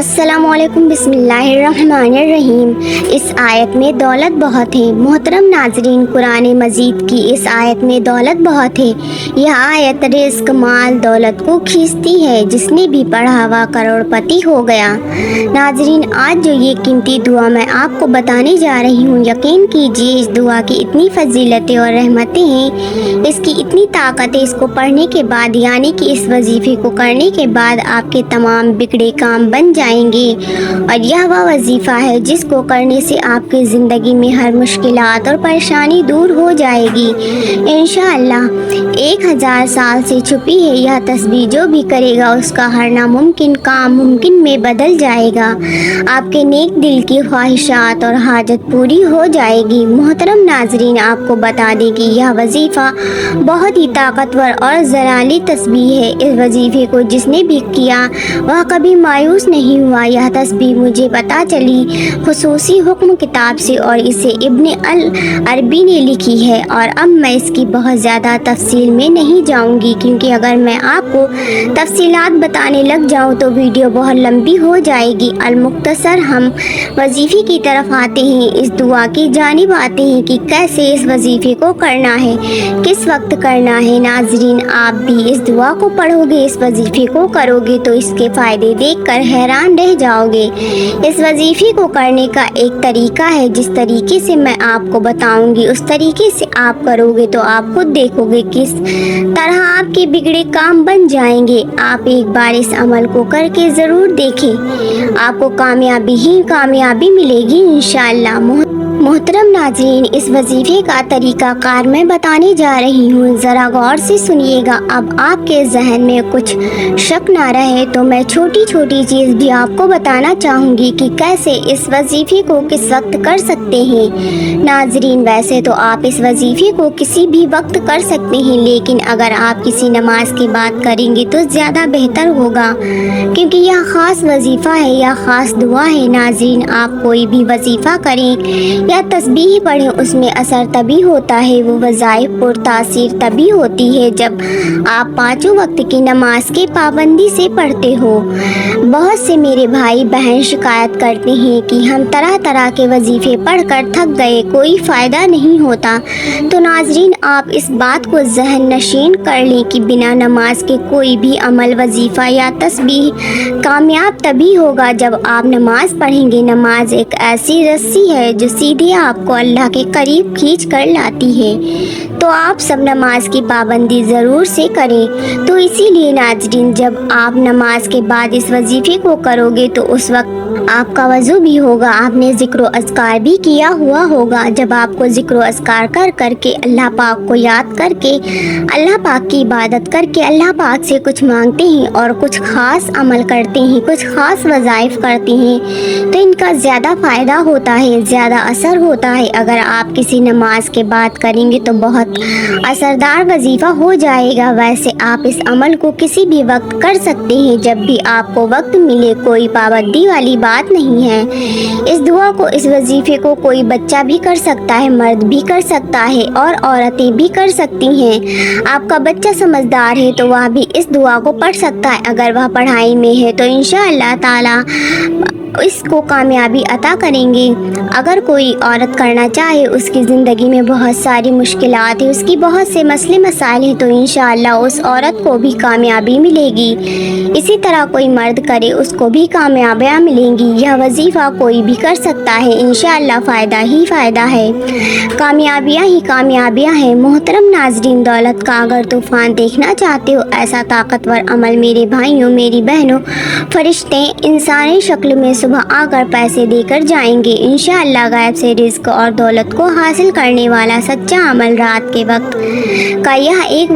السلام علیکم، بسم اللہ الرحمن الرحیم۔ اس آیت میں دولت بہت ہے۔ محترم ناظرین، قرآن مجید کی اس آیت میں دولت بہت ہے۔ یہ آیت رزق، مال، دولت کو کھینچتی ہے۔ جس نے بھی پڑھا وہ کروڑ پتی ہو گیا۔ ناظرین، آج جو یہ قیمتی دعا میں آپ کو بتانے جا رہی ہوں، یقین کیجیے اس دعا کی اتنی فضیلتیں اور رحمتیں ہیں، اس کی اتنی طاقت ہے۔ اس کو پڑھنے کے بعد یعنی کہ اس وظیفے کو کرنے کے بعد آپ کے تمام بگڑے کام بن جائیں گے، اور یہ وہ وظیفہ ہے جس کو کرنے سے آپ کی زندگی میں ہر مشکلات اور پریشانی دور ہو جائے گی انشاءاللہ۔ 1000 سال سے چھپی ہے یہ تسبیح، جو بھی کرے گا اس کا ہر ناممکن کام ممکن میں بدل جائے گا۔ آپ کے نیک دل کی خواہشات اور حاجت پوری ہو جائے گی۔ محترم ناظرین، آپ کو بتا دیں کہ یہ وظیفہ بہت ہی طاقتور اور ضلالی تسبیح ہے۔ اس وظیفے کو جس نے بھی کیا وہ کبھی مایوس نہیں ہوا۔ یہ تسبیح مجھے پتہ چلی خصوصی حکم کتاب سے، اور اسے ابن العربی نے لکھی ہے، اور اب میں اس کی بہت زیادہ تفصیل میں نہیں جاؤں گی، کیونکہ اگر میں آپ کو تفصیلات بتانے لگ جاؤں تو ویڈیو بہت لمبی ہو جائے گی۔ المختصر ہم وظیفے کی طرف آتے ہیں، اس دعا کی جانب آتے ہیں کہ کیسے اس وظیفے کو کرنا ہے، کس وقت کرنا ہے۔ ناظرین، آپ بھی اس دعا کو پڑھو گے، اس وظیفے کو کرو گے تو اس کے فائدے دیکھ کر حیران رہ جاؤ گے۔ اس وظیفے کو کرنے کا ایک طریقہ ہے، جس طریقے سے میں آپ کو بتاؤں گی اس طریقے سے آپ کرو گے تو آپ خود دیکھو گے کس طرح آپ کے بگڑے کام بن جائیں گے۔ آپ ایک بار اس عمل کو کر کے ضرور دیکھیں، آپ کو کامیابی ہی کامیابی ملے گی انشاءاللہ۔ محترم ناظرین، اس وظیفے کا طریقہ کار میں بتانے جا رہی ہوں، ذرا غور سے سنیے گا۔ اب آپ کے ذہن میں کچھ شک نہ رہے تو میں چھوٹی چھوٹی چیز بھی آپ کو بتانا چاہوں گی کہ کیسے اس وظیفے کو کس وقت کر سکتے ہیں۔ ناظرین، ویسے تو آپ اس وظیفے کو کسی بھی وقت کر سکتے ہیں، لیکن اگر آپ کسی نماز کی بات کریں گے تو زیادہ بہتر ہوگا، کیونکہ یہ خاص وظیفہ ہے، یہ خاص دعا ہے۔ ناظرین، آپ کوئی بھی وظیفہ کریں یا تسبیح پڑھیں، اس میں اثر تبھی ہوتا ہے، وہ وظائف پر تاثیر تبھی ہوتی ہے جب آپ 5 وقت کی نماز کے پابندی سے پڑھتے ہو۔ بہت سے میرے بھائی بہن شکایت کرتے ہیں کہ ہم طرح طرح کے وظیفے پڑھ کر تھک گئے، کوئی فائدہ نہیں ہوتا۔ تو ناظرین، آپ اس بات کو ذہن نشین کر لیں کہ بنا نماز کے کوئی بھی عمل، وظیفہ یا تسبیح کامیاب تبھی ہوگا جب آپ نماز پڑھیں گے۔ نماز ایک ایسی رسی ہے جو سیدھے آپ کو اللہ کے قریب کھینچ کر لاتی ہے، تو آپ سب نماز کی پابندی ضرور سے کریں۔ تو اسی لیے ناظرین، جب آپ نماز کے بعد اس وظیفے کو کرو گے تو اس وقت آپ کا وضو بھی ہوگا، آپ نے ذکر و اذکار بھی کیا ہوا ہوگا۔ جب آپ کو ذکر و اذکار کر کے اللہ پاک کو یاد کر کے، اللہ پاک کی عبادت کر کے اللہ پاک سے کچھ مانگتے ہیں اور کچھ خاص عمل کرتے ہیں، کچھ خاص وظائف کرتے ہیں، تو ان کا زیادہ فائدہ ہوتا ہے، زیادہ اثر ہوتا ہے۔ اگر آپ کسی نماز کے بعد کریں گے تو بہت اثردار وظیفہ ہو جائے گا۔ ویسے آپ اس عمل کو کسی بھی وقت کر سکتے ہیں، جب بھی آپ کو وقت ملے، کوئی پابندی والی بات نہیں ہے۔ اس دعا کو، اس وظیفے کو کوئی بچہ بھی کر سکتا ہے، مرد بھی کر سکتا ہے، اور عورتیں بھی کر سکتی ہیں۔ آپ کا بچہ سمجھدار ہے تو وہ بھی اس دعا کو پڑھ سکتا ہے۔ اگر وہ پڑھائی میں ہے تو انشاءاللہ تعالی اس کو کامیابی عطا کریں گے۔ اگر کوئی عورت کرنا چاہے، اس کی زندگی میں بہت ساری مشکلات ہیں، اس کی بہت سے مسئلے مسائل ہیں، تو انشاءاللہ اس عورت کو بھی کامیابی ملے گی۔ اسی طرح کوئی مرد کرے، اس کو بھی کامیابیاں ملیں گی۔ یہ وظیفہ کوئی بھی کر سکتا ہے، انشاءاللہ فائدہ ہی فائدہ ہے، کامیابیاں ہی کامیابیاں ہیں۔ محترم ناظرین، دولت کا اگر طوفان دیکھنا چاہتے ہو، ایسا طاقتور عمل، میرے بھائیوں میری بہنوں، فرشتے انسانی شکل میں صبح آ کر پیسے دے کر جائیں گے انشاءاللہ۔ غیب سے رزق اور دولت کو حاصل کرنے والا سچا عمل، رات کے وقت کا یہ ایک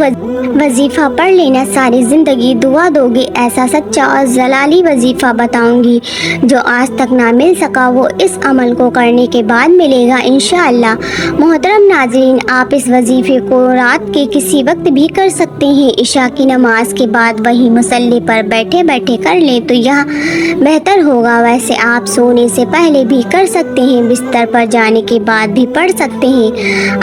وظیفہ پڑھ لینا، ساری زندگی دعا دو گے۔ ایسا سچا اور جلالی وظیفہ بتاؤں گی جو آج تک نہ مل سکا، وہ اس عمل کو کرنے کے بعد ملے گا انشاءاللہ۔ محترم ناظرین، آپ اس وظیفے کو رات کے کسی وقت بھی کر سکتے ہیں، عشاء کی نماز کے بعد وہی مصلی پر بیٹھے بیٹھے کر لیں تو یہ بہتر ہوگا۔ ویسے آپ سونے سے پہلے بھی کر سکتے ہیں، بستر پر جانے کے بعد بھی پڑھ سکتے ہیں۔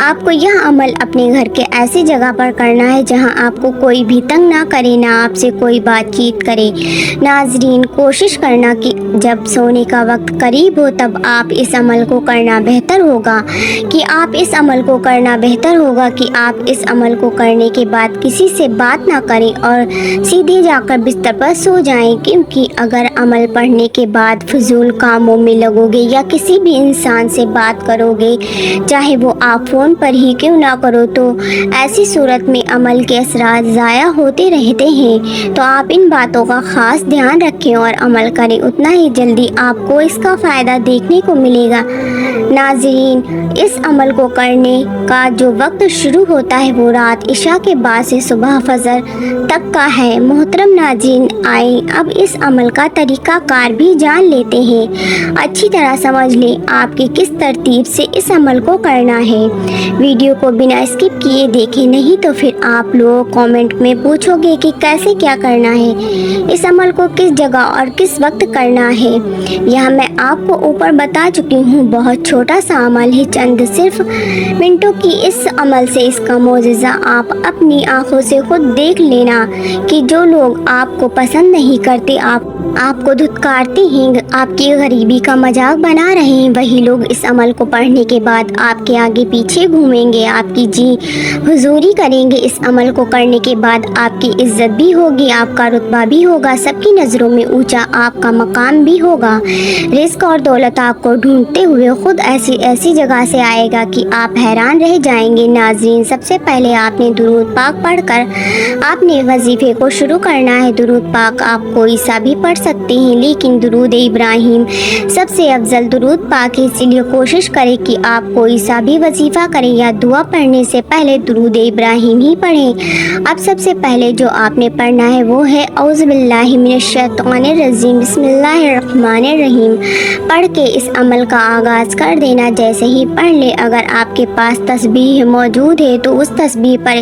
آپ کو یہ عمل اپنے گھر کے ایسی جگہ پر کرنا ہے جہاں آپ کو کوئی بھی تنگ نہ کرے، نہ آپ سے کوئی بات چیت کرے۔ ناظرین، کوشش کرنا کہ جب سونے کا وقت قریب ہو تب آپ اس عمل کو کرنا بہتر ہوگا کہ آپ اس عمل کو کرنے کے بعد کسی سے بات نہ کریں اور سیدھے جا کر بستر پر سو جائیں، کیونکہ اگر عمل پڑھنے کے بعد فضول کاموں میں لگو گے یا کسی بھی انسان سے بات کرو گے، چاہے وہ آپ فون پر ہی کیوں نہ کرو، تو ایسی صورت میں عمل کے اثرات ضائع ہوتے رہتے ہیں۔ تو آپ ان باتوں کا خاص دھیان رکھیں اور عمل کریں، اتنا ہی جلدی آپ کو اس کا فائدہ دیکھنے کو ملے گا۔ ناظرین، اس عمل کو کرنے کا جو وقت شروع ہوتا ہے وہ رات عشاء کے بعد سے صبح فجر تک کا ہے۔ محترم ناظرین، آئیں اب اس عمل کا طریقہ کار بھی جان لیتے ہیں۔ اچھی طرح سمجھ لیں آپ کی کس ترتیب سے اس عمل کو کرنا ہے۔ ویڈیو کو بنا اسکپ کیے دیکھیں، نہیں تو پھر آپ لوگ کامنٹ میں پوچھو گے کہ کیسے کیا کرنا ہے، اس عمل کو کس جگہ اور کس وقت کرنا ہے۔ یہ میں آپ کو اوپر بتا چکی ہوں، بہت چھوٹا سا عمل ہے، چند صرف منٹوں کی اس عمل سے اس کا معجزہ آپ اپنی آنکھوں سے خود دیکھ لینا کہ جو لوگ آپ کو پسند نہیں کرتے، آپ کو دھتکارتے ہیں، آپ کی غریبی کا مذاق بنا رہے ہیں، وہی لوگ اس عمل کو پڑھنے کے بعد آپ کے آگے پیچھے گھومیں گے، آپ کی جی حضوری کریں گے۔ اس عمل کو کرنے کے بعد آپ کی عزت بھی ہوگی، آپ کا رتبہ بھی ہوگا، سب کی نظروں میں اونچا آپ کا مقام بھی ہوگا۔ رزق اور دولت آپ کو ڈھونڈتے ہوئے خود ایسی جگہ سے آئے گا کہ آپ حیران رہ جائیں گے۔ ناظرین، سب سے پہلے آپ نے درود پاک پڑھ کر آپ نے وظیفے کو شروع کرنا ہے۔ درود پاک آپ کوئی سا بھی پڑھ سکتے ہیں، لیکن درود ابراہیم سب سے افضل درود پاک ہے، اس لیے کوشش کریں کہ آپ کوئی سا بھی وظیفہ کریں یا دعا پڑھنے سے پہلے درود ابراہیم ہی پڑھیں۔ اب سب سے پہلے جو آپ نے پڑھنا ہے وہ ہے اعوذ باللہ من الشیطان الرجیم بسم اللہ الرحمن الرحیم پڑھ کے اس عمل کا آغاز کر دینا۔ جیسے ہی پڑھ لے، اگر آپ کے پاس تسبیح موجود ہے تو اس تسبیح پر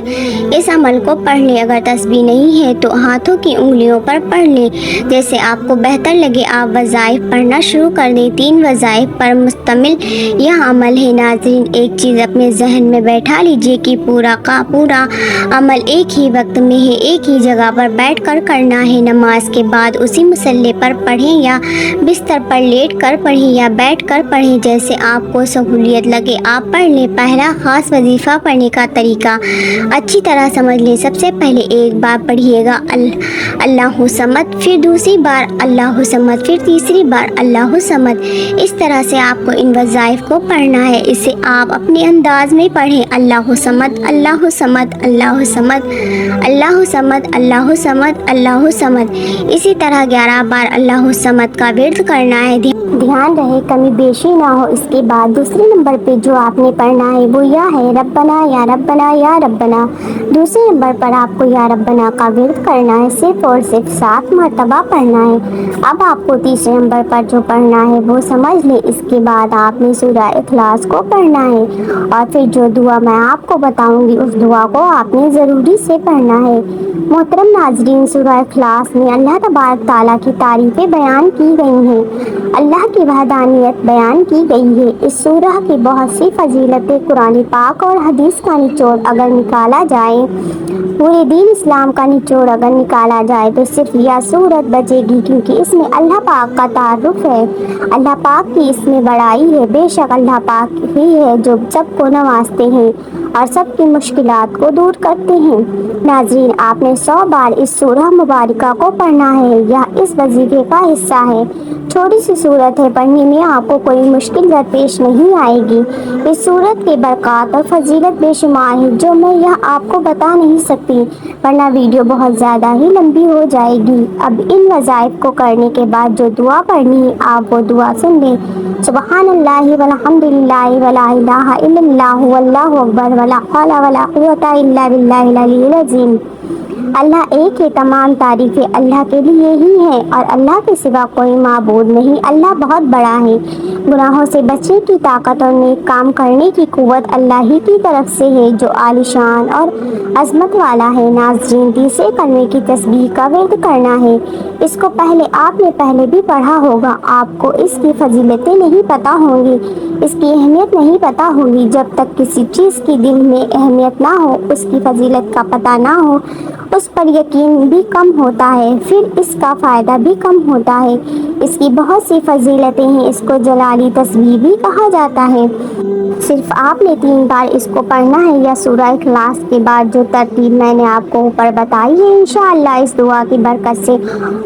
اس عمل کو پڑھ لیں، اگر تسبیح نہیں ہے تو ہاتھوں کی انگلیوں پر پڑھ لیں، جیسے آپ کو بہتر لگے۔ آپ وظائف پڑھنا شروع کر دیں۔ 3 وظائف پر مشتمل یہ عمل ہے۔ ناظرین، ایک چیز اپنے ذہن میں بیٹھا لیجئے کہ پورا کا پورا عمل ایک ہی وقت میں ہے، ایک ہی جگہ پر بیٹھ کر کرنا ہے۔ نماز کے بعد اسی مصلی پر پڑھیں یا بستر پر لیٹ کر پڑھیں یا بیٹھ کر پڑھیں، جیسے آپ کو سہولیت لگے آپ پڑھ لیں۔ پہلا خاص وظیفہ پڑھنے کا طریقہ اچھی طرح سمجھ لیں۔ سب سے پہلے ایک بار پڑھیے گا اللہ صمد، پھر دوسری بار اللہ صمد، پھر تیسری بار اللہ صمد۔ اس طرح سے آپ کو ان وظائف کو پڑھنا ہے۔ اسے آپ اپنے انداز میں پڑھیں، اللہ صمد اللہ صمد اللہ صمد اللہ صمد اللہ صمد اللہ صمد۔ اسی طرح 11 بار اللہ صمد کا ورد کرنا ہے۔ دھیان رہے کمی بیشی نہ ہو۔ اس کے بعد دوسرے نمبر پہ جو آپ نے پڑھنا ہے وہ یہ ہے ربنا یا ربنا یا ربنا۔ دوسرے نمبر پر آپ کو یا ربنا کا ورد کرنا ہے، صرف اور صرف 7 مرتبہ پڑھنا ہے۔ اب آپ کو تیسرے نمبر پر جو پڑھنا ہے وہ سمجھ لیں۔ اس کے بعد آپ نے سورہ اخلاص کو پڑھنا ہے، اور پھر جو دعا میں آپ کو بتاؤں گی اس دعا کو آپ نے ضروری سے پڑھنا ہے۔ محترم ناظرین، سورہ اخلاص میں اللہ تبارک تعالیٰ کی تعریفیں بیان کی گئی ہیں، اللہ کی وحدانیت بیان کی گئی ہے۔ اس سورہ کی بہت سی فضیلتیں قرآن پاک اور حدیث کا نچوڑ اگر نکالا جائے، پورے دین اسلام کا نچوڑ اگر نکالا جائے تو صرف یہ سورت بچے گی، کیونکہ اس میں اللہ پاک کا تعارف ہے، اللہ پاک کی اس میں بڑائی ہے۔ بے شک اللہ پاک ہی ہے جو سب کو نوازتے ہیں اور سب کی مشکلات کو دور کرتے ہیں۔ ناظرین، آپ نے 100 بار اس سورہ مبارکہ کو پڑھنا ہے، یہ اس وظیفے کا حصہ ہے۔ چھوٹی سی سورت ہے، پڑھنے میں آپ کو کوئی مشکل درپیش نہیں آئے گی۔ اس سورت کے برکات اور فضیلت بے شمار ہے جو میں یہ آپ کو بتا نہیں سکتی، ورنہ ویڈیو بہت زیادہ ہی لمبی ہو جائے گی۔ اب ان وظائف کو کرنے کے بعد جو دعا پڑھنی ہے آپ وہ دعا سن لیں۔ سبحان اللہ والحمد للہ ولا الہ الا اللہ واللہ اکبر ولا حول ولا قوۃ الا باللہ العلی العظیم۔ اللہ ایک ہے، تمام تعریفیں اللہ کے لیے ہی ہیں اور اللہ کے سوا کوئی معبود نہیں۔ اللہ بہت بڑا ہے۔ گناہوں سے بچنے کی طاقت اور نیک کام کرنے کی قوت اللہ ہی کی طرف سے ہے جو عالی شان اور عظمت والا ہے۔ ناظرین، تیسرے کلمے کی تسبیح کا ورد کرنا ہے۔ اس کو آپ نے پہلے بھی پڑھا ہوگا۔ آپ کو اس کی فضیلتیں نہیں پتہ ہوں گی، اس کی اہمیت نہیں پتہ ہوگی۔ جب تک کسی چیز کی دل میں اہمیت نہ ہو، اس کی فضیلت کا پتہ نہ ہو، اس پر یقین بھی کم ہوتا ہے، پھر اس کا فائدہ بھی کم ہوتا ہے۔ اس کی بہت سی فضیلتیں ہیں۔ اس کو جلالی تسبیح بھی کہا جاتا ہے۔ صرف آپ نے 3 بار اس کو پڑھنا ہے یا سورہ اخلاص کے بعد جو ترتیب میں نے آپ کو اوپر بتائی ہے۔ انشاءاللہ اس دعا کی برکت سے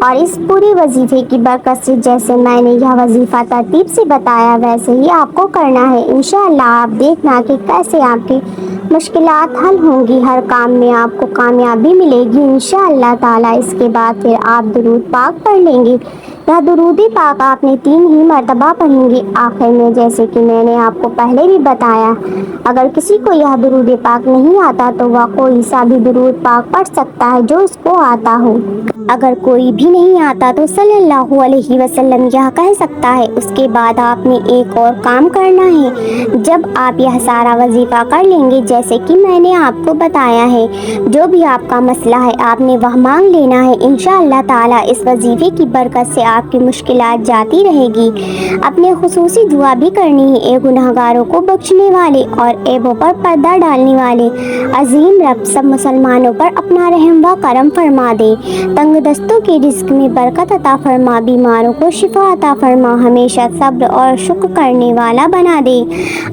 اور اس پورے وظیفے کی برکت سے جیسے میں نے یہ وظیفہ ترتیب سے بتایا ویسے ہی آپ کو کرنا ہے۔ انشاءاللہ آپ دیکھنا کہ کیسے آپ کی مشکلات حل ہوں گی، ہر کام میں آپ کو کامیابی ملے گی انشاءاللہ تعالی۔ اس کے بعد پھر آپ درود پاک پڑھ لیں گے۔ یہ درود پاک آپ نے 3 ہی مرتبہ پڑھیں گے آخر میں، جیسے کہ میں نے آپ کو پہلے بھی بتایا۔ اگر کسی کو یہ درود پاک نہیں آتا تو وہ کوئی سا بھی درود پاک پڑھ سکتا ہے جو اس کو آتا ہو۔ اگر کوئی بھی نہیں آتا تو صلی اللہ علیہ وسلم یہ کہہ سکتا ہے۔ اس کے بعد آپ نے ایک اور کام کرنا ہے۔ جب آپ یہ سارا وظیفہ کر لیں گے جیسے کہ میں نے آپ کو بتایا ہے، جو بھی آپ کا مسئلہ ہے آپ نے وہ مانگ لینا ہے انشاءاللہ تعالی۔ اس وظیفے کی برکت سے آپ کی مشکلات جاتی رہے گی۔ اپنے خصوصی دعا بھی کرنی ہے۔ اے گناہگاروں کو بخشنے والے اور عیبوں پر پردہ ڈالنے والے عظیم رب، سب مسلمانوں پر اپنا رحم و کرم فرما دے، تنگ دستوں کے رزق میں برکت عطا فرما، بیماروں کو شفا عطا فرما، ہمیشہ صبر اور شکر کرنے والا بنا دے،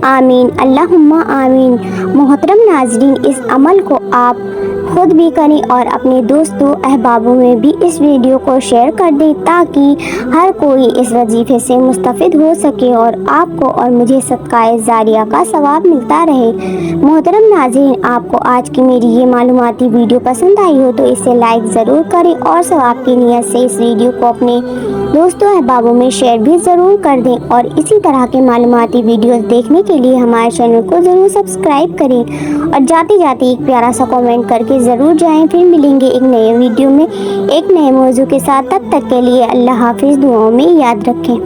آمین اللہم آمین۔ محترم ناظرین، اس عمل کو آپ خود بھی کریں اور اپنے دوستوں احبابوں میں بھی اس ویڈیو کو شیئر کر دیں تاکہ ہر کوئی اس وظیفے سے مستفید ہو سکے اور آپ کو اور مجھے صدقہ جاریہ کا ثواب ملتا رہے۔ محترم ناظرین، آپ کو آج کی میری یہ معلوماتی ویڈیو پسند آئی ہو تو اسے لائک ضرور کریں اور ثواب کی نیت سے اس ویڈیو کو اپنے دوستوں احبابوں میں شیئر بھی ضرور کر دیں اور اسی طرح کے معلوماتی ویڈیوز دیکھنے کے لیے ہمارے چینل کو ضرور سبسکرائب کریں اور جاتے جاتے ایک پیارا سا کامنٹ کر کے ضرور جائیں۔ پھر ملیں گے ایک نئے ویڈیو میں ایک نئے موضوع کے ساتھ، تب تک کے لیے اللہ حافظ، دعاؤں میں یاد رکھیں۔